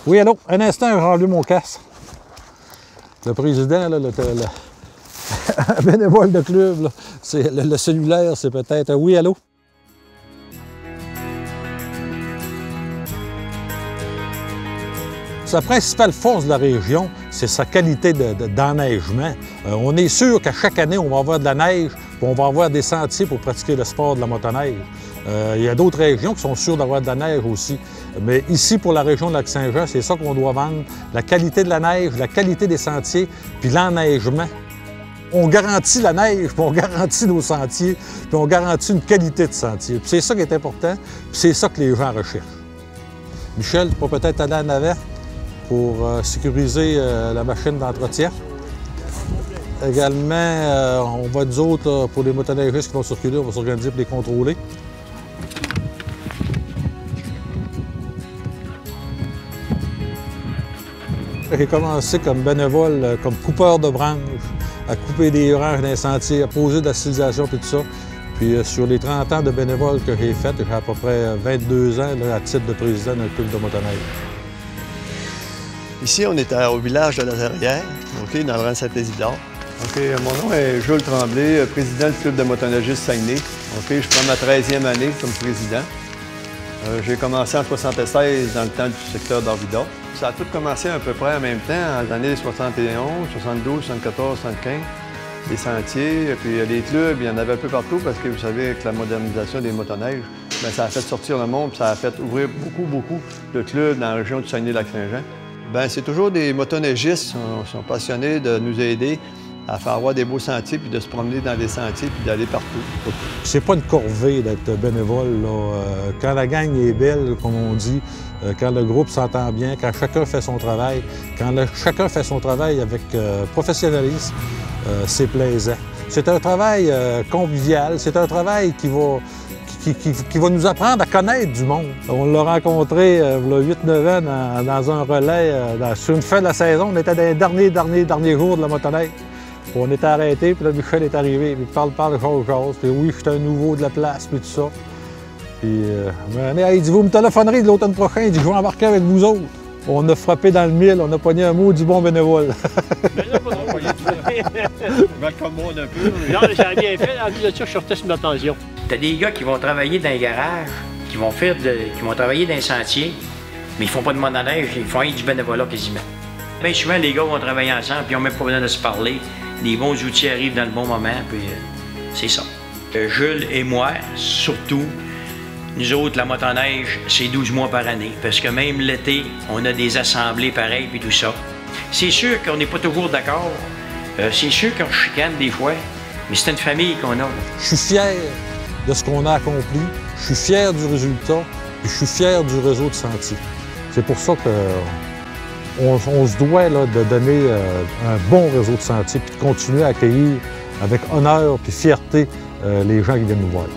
Oui, allô? Un instant, j'ai enlevé mon casque. Le président, là, un bénévole de club, le cellulaire, c'est peut-être... Oui, allô? Sa principale force de la région, c'est sa qualité d'enneigement. On est sûr qu'à chaque année, on va avoir de la neige, puis on va avoir des sentiers pour pratiquer le sport de la motoneige. Il y a d'autres régions qui sont sûres d'avoir de la neige aussi. Mais ici, pour la région de Lac-Saint-Jean, c'est ça qu'on doit vendre. La qualité de la neige, la qualité des sentiers, puis l'enneigement. On garantit la neige, puis on garantit nos sentiers, puis on garantit une qualité de sentier. Puis c'est ça qui est important, puis c'est ça que les gens recherchent. Michel, tu peux peut-être aller en avant pour sécuriser la machine d'entretien. Également, on va, nous autres, pour les motoneigistes qui vont circuler, on va s'organiser pour les contrôler. J'ai commencé comme bénévole, comme coupeur de branches, à couper des branches dans les sentiers, à poser de la civilisation et tout ça. Puis sur les 30 ans de bénévole que j'ai fait, j'ai à peu près 22 ans là, à titre de président d'un club de motoneige. Ici, on est au village de la Terrière, okay, dans le rang Saint-Isidore. Okay, mon nom est Jules Tremblay, président du club de motoneigistes Saguenay. Okay, je prends ma 13e année comme président. J'ai commencé en 1976 dans le temps du secteur d'Orvida. Ça a tout commencé à peu près en même temps, dans les années 71, 72, 74, 75. Les sentiers, puis les clubs, il y en avait un peu partout parce que vous savez, avec la modernisation des motoneiges, bien, ça a fait sortir le monde, puis ça a fait ouvrir beaucoup de clubs dans la région du Saguenay-Lac-Saint-Jean. Bien, c'est toujours des motoneigistes qui sont passionnés de nous aider à faire avoir des beaux sentiers, puis de se promener dans des sentiers, puis d'aller partout. C'est pas une corvée d'être bénévole, là. Quand la gang est belle, comme on dit, quand le groupe s'entend bien, quand chacun fait son travail, chacun fait son travail avec professionnalisme, c'est plaisant. C'est un travail convivial, c'est un travail qui va nous apprendre à connaître du monde. On l'a rencontré il y a 8-9 ans dans un relais, sur une fin de la saison. On était dans les derniers jours de la motoneige. On était arrêtés, puis là, Michel est arrivé, puis il parle, jase, puis oui, j'étais un nouveau de la place, puis tout ça. Puis, il dit, vous me téléphonerez de l'automne prochain, il dit, je vais embarquer avec vous autres. On a frappé dans le mille, on a pogné un mot du bon bénévole. Mais là, on va y trouver. Je vais commander un peu. Non, j'ai bien fait, en plus de ça, je sortais sur ma pension. T'as des gars qui vont travailler dans les garages, qui vont travailler dans les sentiers, mais ils font pas de motoneige, ils font rien du bénévolat quasiment. Bien souvent, les gars vont travailler ensemble, puis ils n'ont même pas besoin de se parler. Les bons outils arrivent dans le bon moment, puis c'est ça. Jules et moi, surtout, nous autres, la motoneige, c'est 12 mois par année, parce que même l'été, on a des assemblées pareilles, puis tout ça. C'est sûr qu'on n'est pas toujours d'accord, c'est sûr qu'on chicane des fois, mais c'est une famille qu'on a. Je suis fier de ce qu'on a accompli, je suis fier du résultat, puis je suis fier du réseau de sentiers. C'est pour ça qu'on se doit là, de donner un bon réseau de sentiers, puis de continuer à accueillir avec honneur puis fierté les gens qui viennent nous voir.